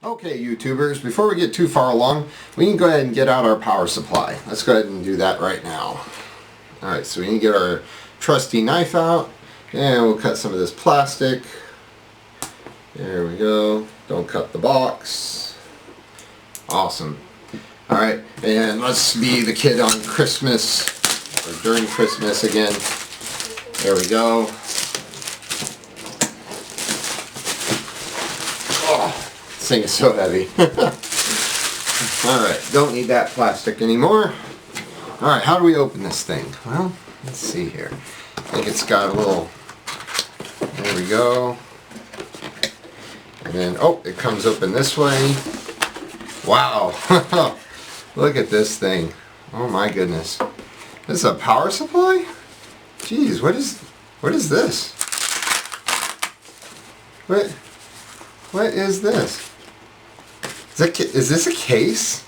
Okay, YouTubers, before we get too far along, we can go ahead and get out our power supply. Let's go ahead and do that right now. Alright, so we need to get our trusty knife out, and we'll cut some of this plastic. There we go. Don't cut the box. Awesome. Alright, and let's be the kid on Christmas, or during Christmas again. There we go. Oh, this thing is so heavy. Alright, don't need that plastic anymore. Alright, how do we open this thing? Well, let's see here. I think it's got a little, there we go. And then, oh, it comes open this way. Wow. Look at this thing. Oh my goodness. This is a power supply? Jeez, what is this? What is this? Is this a case?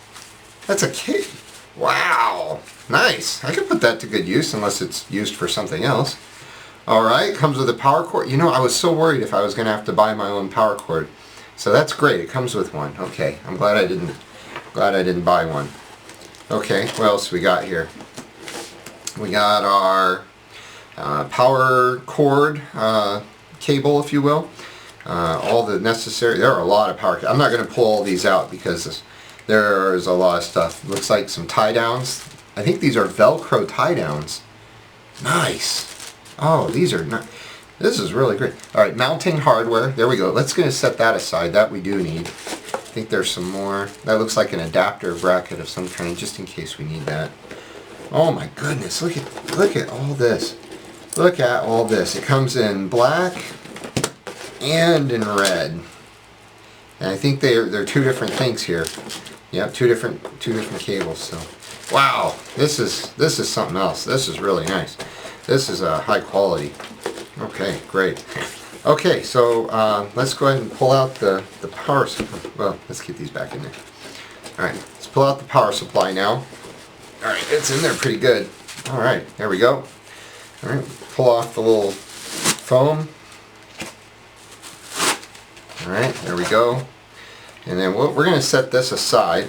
That's a case. Wow. Nice. I could put that to good use unless it's used for something else. Alright, comes with a power cord. You know, I was so worried if I was going to have to buy my own power cord. So that's great. It comes with one. Okay, I'm glad I didn't buy one. Okay, what else we got here? We got our power cord cable, if you will. All the necessary. There are a lot of power. I'm not going to pull all these out because there's a lot of stuff. Looks like some tie downs. I think these are Velcro tie downs. Nice. Oh, these are not. This is really great. All right, mounting hardware. There we go. Let's go set that aside. That we do need. I think there's some more. That looks like an adapter bracket of some kind, just in case we need that. Oh my goodness! Look at all this. Look at all this. It comes in black and in red. And I think they're two different things here. Yeah, two different cables. So, wow, this is something else. This is really nice. This is high quality. Okay, great. Okay, so let's go ahead and pull out the power supply. Well, let's keep these back in there. Alright, let's pull out the power supply now. Alright, it's in there pretty good. Alright, there we go. Alright, pull off the little foam. Alright, there we go. And then we're going to set this aside.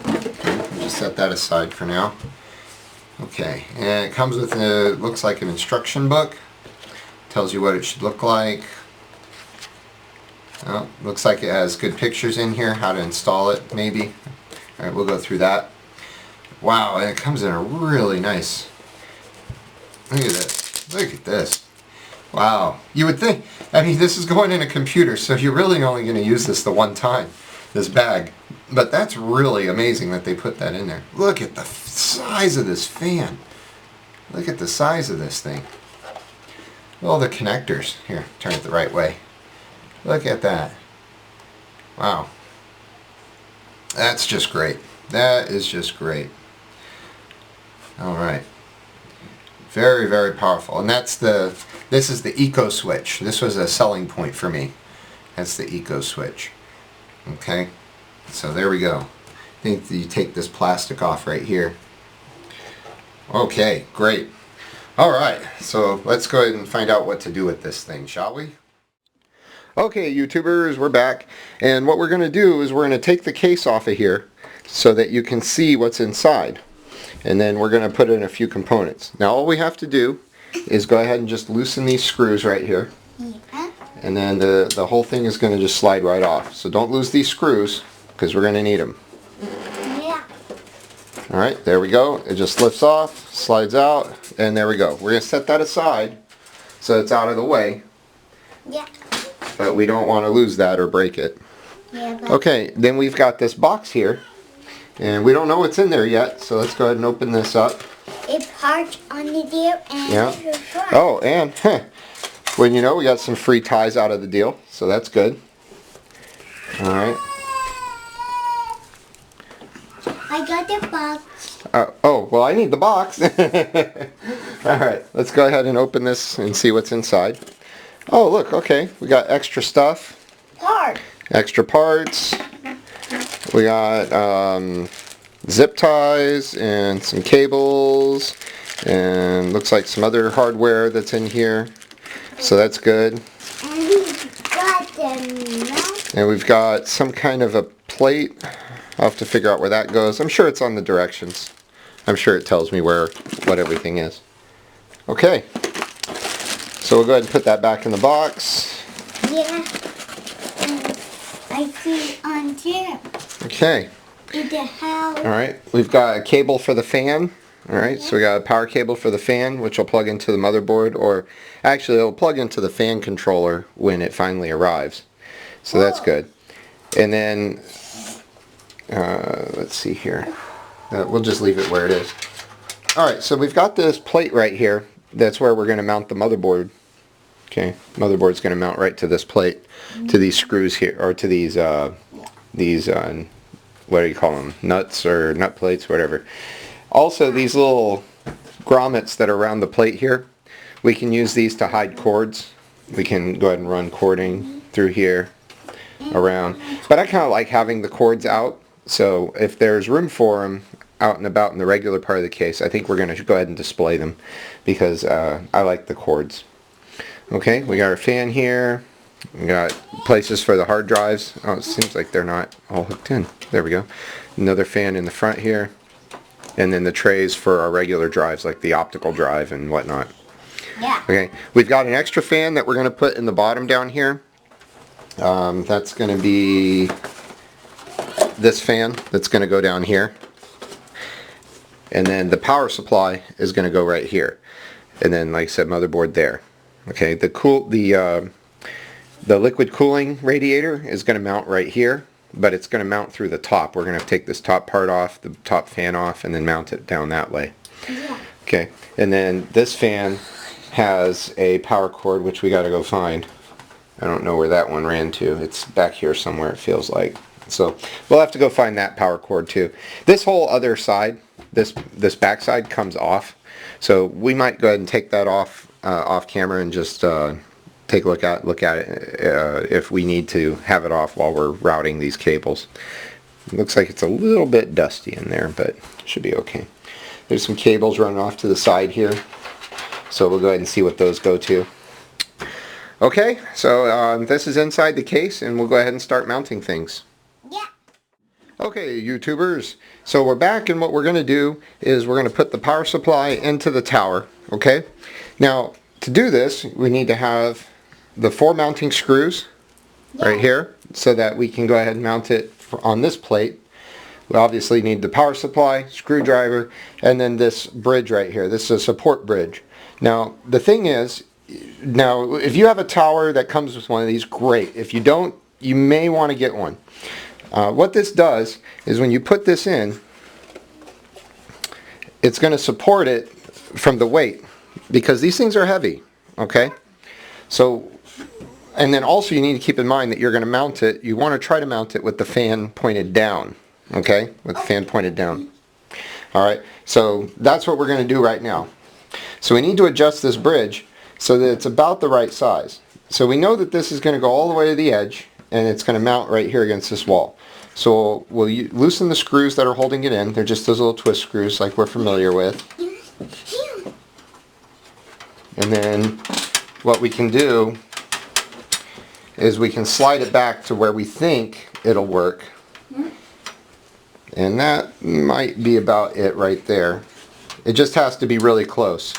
Okay, just set that aside for now. Okay, and it comes with looks like an instruction book. Tells you what it should look like. Oh, looks like it has good pictures in here, how to install it maybe. Alright, we'll go through that. Wow, and it comes in a really nice, look at this, look at this. Wow, you would think, I mean, this is going in a computer, so you're really only going to use this the one time, this bag. But that's really amazing that they put that in there. Look at the size of this fan. Look at the size of this thing. All the connectors. Here, turn it the right way. Look at that. Wow. That's just great. That is just great. Alright. Very, very powerful. And this is the eco switch. This was a selling point for me. That's the eco switch. Okay. So there we go. I think you take this plastic off right here. Okay, great. Alright, so let's go ahead and find out what to do with this thing, shall we? Okay, YouTubers, we're back. And what we're going to do is we're going to take the case off of here so that you can see what's inside. And then we're going to put in a few components. Now all we have to do is go ahead and just loosen these screws right here. Yeah. And then the whole thing is going to just slide right off. So don't lose these screws because we're going to need them. Yeah. Alright, there we go. It just lifts off, slides out, and there we go. We're going to set that aside so it's out of the way. Yeah. But we don't want to lose that or break it. Yeah, okay, then we've got this box here. And we don't know what's in there yet, so let's go ahead and open this up. It parts on the deal and yeah. Oh, and well, you know, we got some free ties out of the deal, so that's good. Alright. I got the box. Oh, well, I need the box. Alright, let's go ahead and open this and see what's inside. Oh, look, okay, we got extra stuff. Parts. Extra parts. We got zip ties and some cables and looks like some other hardware that's in here. So that's good. And we got the And we've got some kind of a plate. I'll have to figure out where that goes. I'm sure it's on the directions. I'm sure it tells me what everything is. Okay. So we'll go ahead and put that back in the box. Yeah. I see on here. Okay. In the house. Alright, we've got a cable for the fan. Alright, so we got a power cable for the fan, which will plug into the motherboard, or actually it'll plug into the fan controller when it finally arrives. So that's good. And then, let's see here. We'll just leave it where it is. Alright, so we've got this plate right here. That's where we're going to mount the motherboard. Okay, motherboard's going to mount right to this plate, to these screws here, or to these what do you call them? Nuts or nut plates, whatever. Also, these little grommets that are around the plate here, we can use these to hide cords. We can go ahead and run cording through here, around. But I kind of like having the cords out, so if there's room for them out and about in the regular part of the case, I think we're going to go ahead and display them, because I like the cords. Okay, we got our fan here. We got places for the hard drives. Oh, it seems like they're not all hooked in. There we go. Another fan in the front here. And then the trays for our regular drives, like the optical drive and whatnot. Yeah. Okay, we've got an extra fan that we're going to put in the bottom down here. That's going to be this fan that's going to go down here. And then the power supply is going to go right here. And then, like I said, motherboard there. Okay, the liquid cooling radiator is going to mount right here, but it's going to mount through the top. We're going to take this top part off, the top fan off, and then mount it down that way. Yeah. Okay, and then this fan has a power cord, which we got to go find. I don't know where that one ran to. It's back here somewhere, it feels like. So we'll have to go find that power cord too. This whole other side, this back side comes off. So we might go ahead and take that off camera and just take a look at it if we need to have it off while we're routing these cables. It looks like it's a little bit dusty in there, but it should be okay. There's some cables running off to the side here, so we'll go ahead and see what those go to. Okay, so this is inside the case, and we'll go ahead and start mounting things. Yeah. Okay, YouTubers, so we're back, and what we're going to do is we're going to put the power supply into the tower, okay? Now, to do this, we need to have the 4 mounting screws right here, so that we can go ahead and mount it on this plate. We obviously need the power supply, screwdriver, and then this bridge right here. This is a support bridge. Now, the thing is, now, if you have a tower that comes with one of these, great. If you don't, you may want to get one. What this does is when you put this in, it's going to support it from the weight, because these things are heavy, okay? So, and then also you need to keep in mind that you're going to mount it, you want to try to mount it with the fan pointed down, okay? With the fan pointed down. Alright, so that's what we're going to do right now. So we need to adjust this bridge so that it's about the right size. So we know that this is going to go all the way to the edge, and it's going to mount right here against this wall. So we'll loosen the screws that are holding it in. They're just those little twist screws like we're familiar with. And then what we can do is we can slide it back to where we think it'll work. And that might be about it right there. It just has to be really close.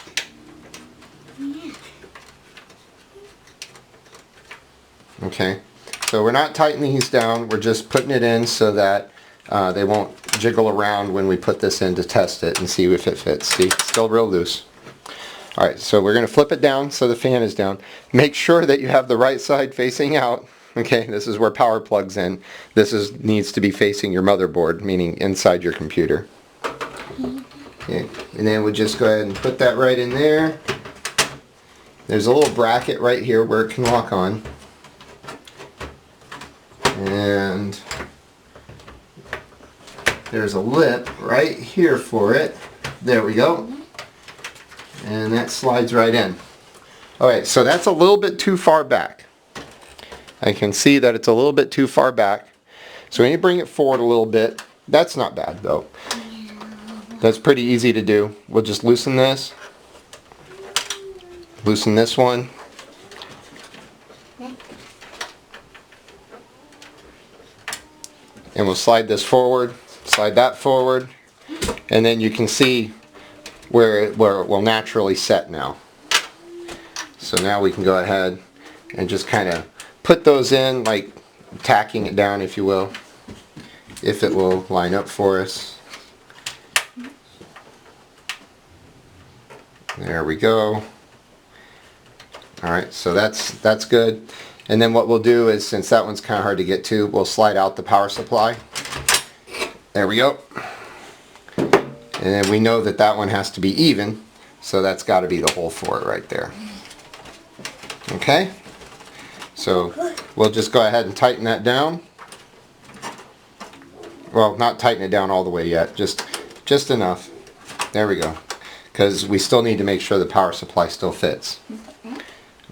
Okay, so we're not tightening these down, we're just putting it in so that they won't jiggle around when we put this in to test it and see if it fits. See, it's still real loose. Alright, so we're going to flip it down so the fan is down. Make sure that you have the right side facing out. Okay, this is where power plugs in. This needs to be facing your motherboard, meaning inside your computer. Okay, and then we'll just go ahead and put that right in there. There's a little bracket right here where it can lock on. And there's a lip right here for it. There we go. And that slides right in. Alright, so that's a little bit too far back. I can see that it's a little bit too far back. So we need to bring it forward a little bit. That's not bad though. That's pretty easy to do. We'll just loosen this. Loosen this one. and we'll slide this forward, slide that forward, and then you can see where it will naturally set now. So now we can go ahead and just kind of put those in, like tacking it down, if you will, if it will line up for us. There we go. Alright, so that's good. And then what we'll do is, since that one's kind of hard to get to, we'll slide out the power supply. There we go. And then we know that that one has to be even, so that's got to be the hole for it right there. Okay? So we'll just go ahead and tighten that down. Well, not tighten it down all the way yet, just enough. There we go. Because we still need to make sure the power supply still fits.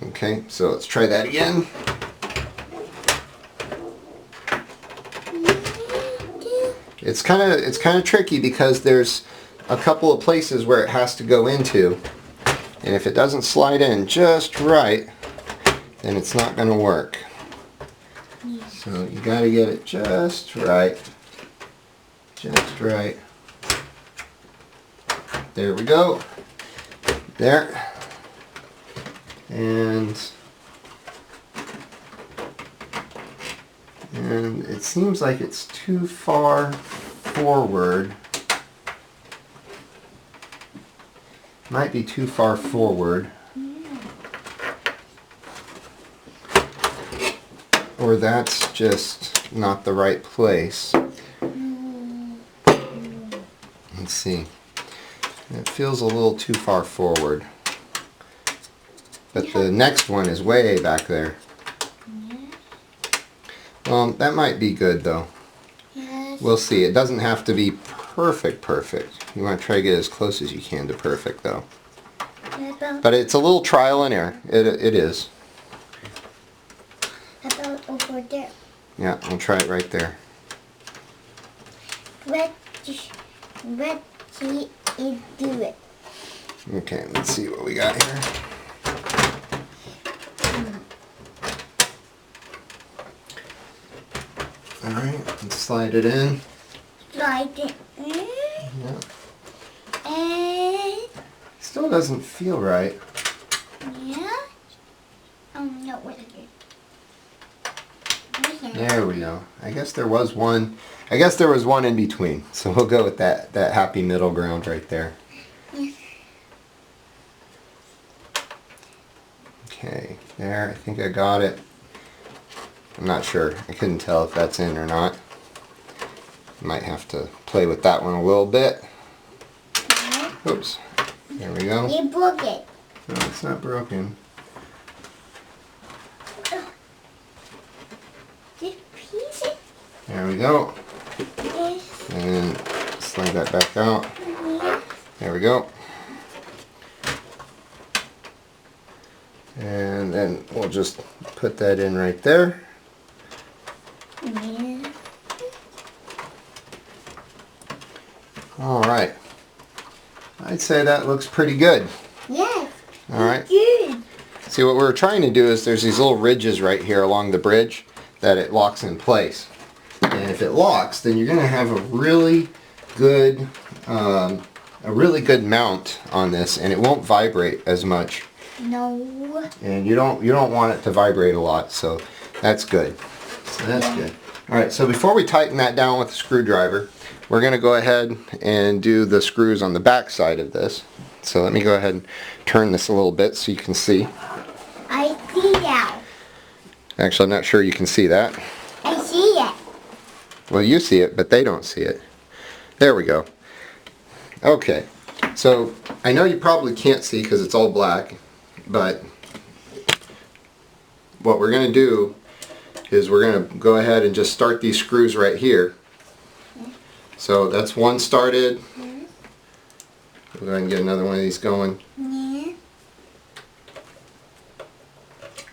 Okay, so let's try that again. It's kind of tricky because there's a couple of places where it has to go into, and if it doesn't slide in just right, then it's not going to work. So you got to get it just right. Just right. There we go. There. And it seems like it's too far forward. Might be too far forward. Or that's just not the right place. Let's see. It feels a little too far forward. But the next one is way back there. Well, that might be good though. Yes. We'll see. It doesn't have to be perfect. You want to try to get as close as you can to perfect though. But it's a little trial and error. It is. About over there. Yeah, I'll try it right there. Let's see it do it. Okay, let's see what we got here. Alright, let's slide it in. Slide it in. Yeah. And Still doesn't feel right. yeah. Oh no, wait a minute. There we go. I guess there was one in between. So we'll go with that happy middle ground right there. Yes. Okay, there, I think I got it. I'm not sure. I couldn't tell if that's in or not. Might have to play with that one a little bit. Oops. There we go. You broke it. No, it's not broken. Just piece it. There we go. Yes. And then slide that back out. Yes. There we go. And then we'll just put that in right there. Yes. Alright. I'd say that looks pretty good. Yes. Alright. Good. See, what we're trying to do is there's these little ridges right here along the bridge that it locks in place. And if it locks, then you're going to have a really good mount on this, and it won't vibrate as much. No. And you don't want it to vibrate a lot, so that's good. So that's good. Alright, so before we tighten that down with a screwdriver, we're going to go ahead and do the screws on the back side of this. So let me go ahead and turn this a little bit so you can see. I see that. Actually, I'm not sure you can see that. I see it. Well, you see it, but they don't see it. There we go. Okay, so I know you probably can't see because it's all black, but what we're going to do is we're going to go ahead and just start these screws right here. So that's one started. We'll go ahead and get another one of these going. Yeah.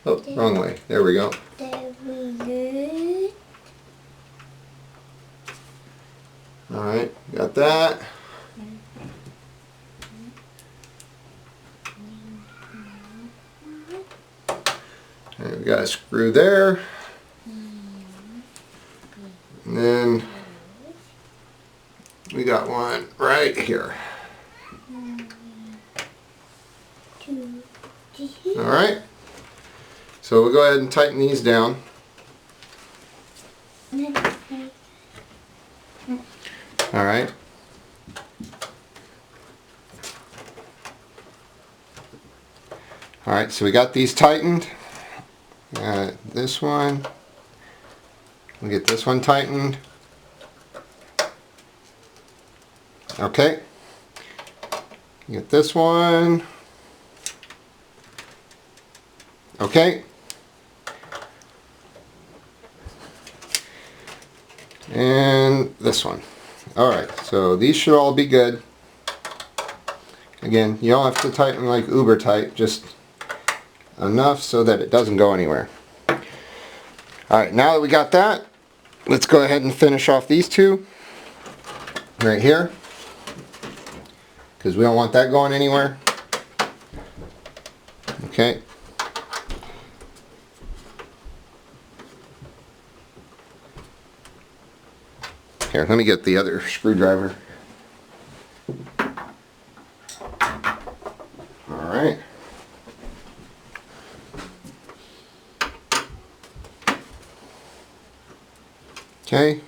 Oh, wrong way. There we go. There we go. Alright, got that. Alright, we got a screw there. And then we got one right here. Alright, so we'll go ahead and tighten these down. Alright. Alright, so we got these tightened. This one. We'll get this one tightened. Okay. Get this one. Okay. And this one. Alright, so these should all be good. Again, you don't have to tighten like uber tight, just enough so that it doesn't go anywhere. Alright, now that we got that, let's go ahead and finish off these two right here, because we don't want that going anywhere. Okay. Here, let me get the other screwdriver. Alright. Okay.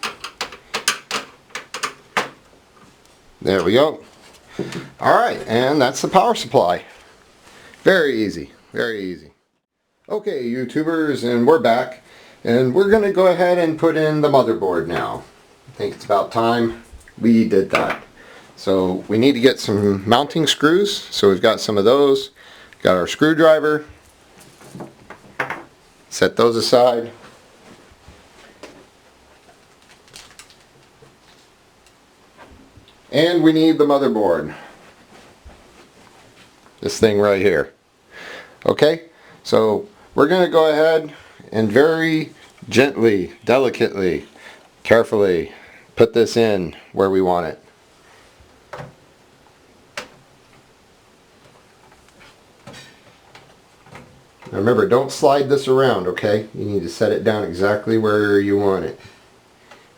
There we go. Alright, and that's the power supply. Very easy. Very easy. Okay, YouTubers, and we're back. And we're going to go ahead and put in the motherboard now. I think it's about time we did that. So we need to get some mounting screws. So we've got some of those. Got our screwdriver. Set those aside. And we need the motherboard. This thing right here. Okay, so we're going to go ahead and very gently, delicately, carefully put this in where we want it. Now remember, don't slide this around, okay? You need to set it down exactly where you want it.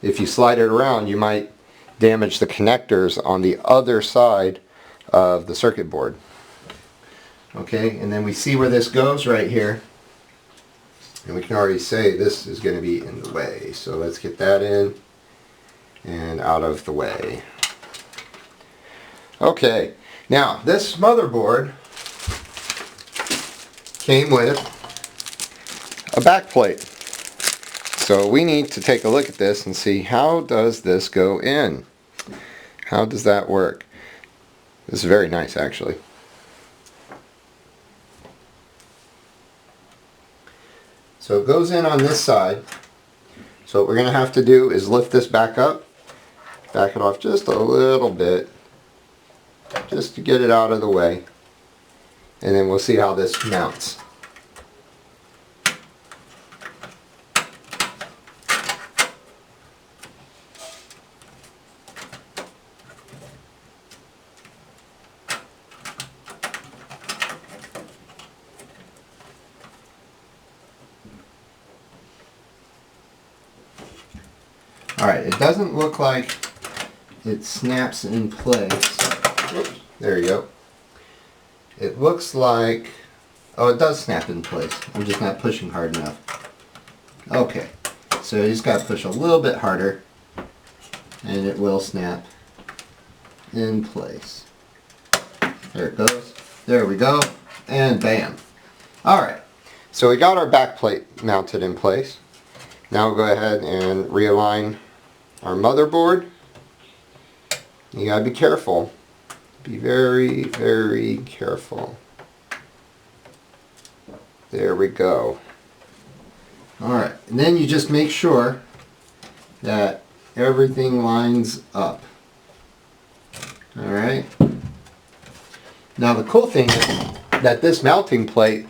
If you slide it around, you might damage the connectors on the other side of the circuit board. Okay, and then we see where this goes right here. And we can already say this is going to be in the way. So let's get that in and out of the way. Okay, now this motherboard came with a back plate. So we need to take a look at this and see, how does this go in? How does that work? This is very nice, actually. So it goes in on this side. So what we're going to have to do is lift this back up, back it off just a little bit, just to get it out of the way. And then we'll see how this mounts. Alright, it doesn't look like it snaps in place. Oops, there you go. It looks like, oh, it does snap in place. I'm just not pushing hard enough. Okay, so you just got to push a little bit harder and it will snap in place. There it goes. There we go. And bam. Alright, so we got our back plate mounted in place. Now we'll go ahead and realign our motherboard. You gotta be careful. Be very, very careful. There we go. Alright, and then you just make sure that everything lines up. Alright. Now the cool thing is that this mounting plate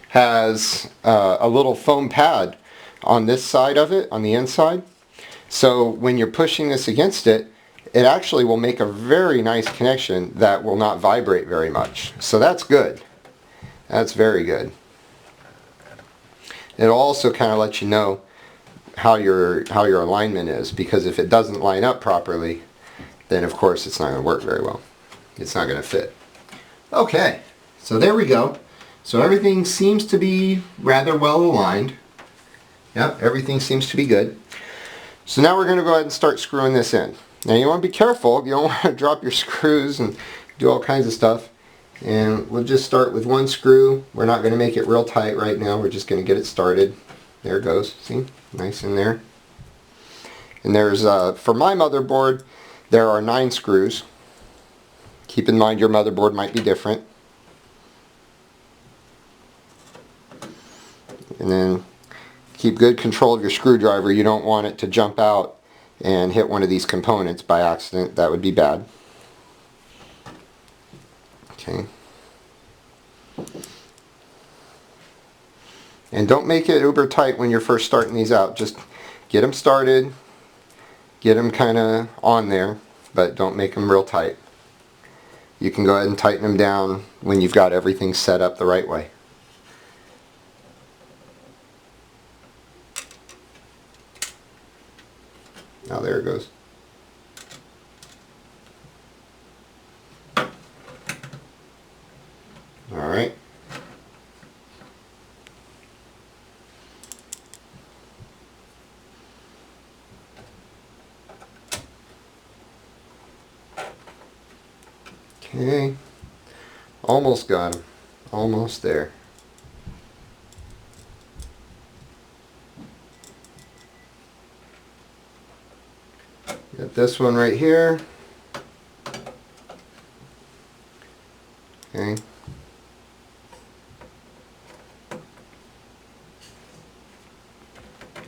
has a little foam pad on this side of it, on the inside. So when you're pushing this against it, it actually will make a very nice connection that will not vibrate very much. So that's good. That's very good. It'll also kind of let you know how your alignment is, because if it doesn't line up properly, then of course it's not going to work very well. It's not going to fit. Okay, so there we go. So everything seems to be rather well aligned. Yep, everything seems to be good. So now we're going to go ahead and start screwing this in. Now you want to be careful. You don't want to drop your screws and do all kinds of stuff. And we'll just start with one screw. We're not going to make it real tight right now. We're just going to get it started. There it goes. See? Nice in there. And there's, for my motherboard, there are 9 screws. Keep in mind your motherboard might be different. And then keep good control of your screwdriver. You don't want it to jump out and hit one of these components by accident. That would be bad. Okay. And don't make it uber tight when you're first starting these out. Just get them started, get them kind of on there, but don't make them real tight. You can go ahead and tighten them down when you've got everything set up the right way. Now there it goes. Alright. Okay. Almost got him. Almost there. Got this one right here. Okay.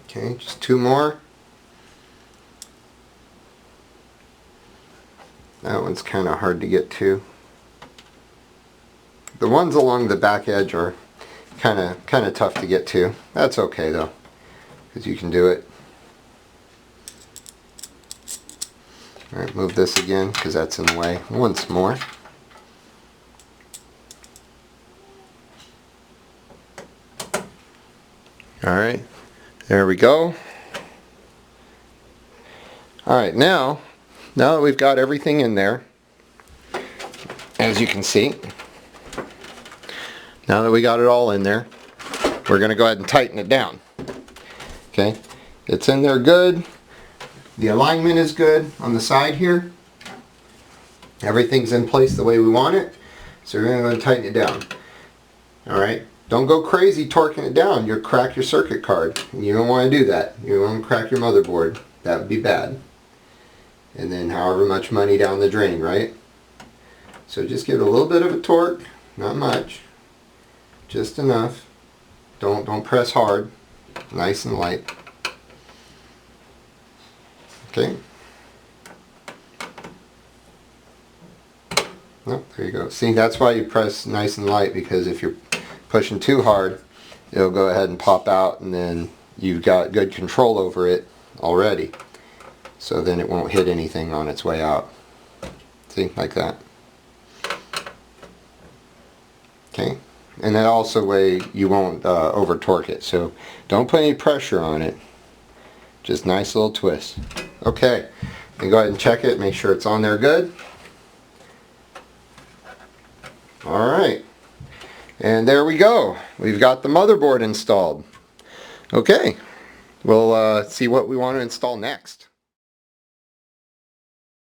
Okay, just 2 more. That one's kind of hard to get to. The ones along the back edge are kind of tough to get to. That's okay though, because you can do it. Alright, move this again because that's in the way. Once more. Alright, there we go. Alright, now that we've got everything in there, as you can see, now that we got it all in there, we're going to go ahead and tighten it down. Okay, it's in there good. The alignment is good on the side here. Everything's in place the way we want it. So we're going to go and tighten it down. Alright, don't go crazy torquing it down. You'll crack your circuit card. And you don't want to do that. You don't want to crack your motherboard. That would be bad. And then however much money down the drain, right? So just give it a little bit of a torque. Not much. Just enough. Don't press hard. Nice and light. Okay. Oh, there you go. See, that's why you press nice and light, because if you're pushing too hard, it'll go ahead and pop out, and then you've got good control over it already. So then it won't hit anything on its way out. See, like that. Okay. And that also way you won't over torque it. So don't put any pressure on it. Just nice little twist. Okay, then go ahead and check it, make sure it's on there good. Alright, and there we go. We've got the motherboard installed. Okay, we'll see what we want to install next.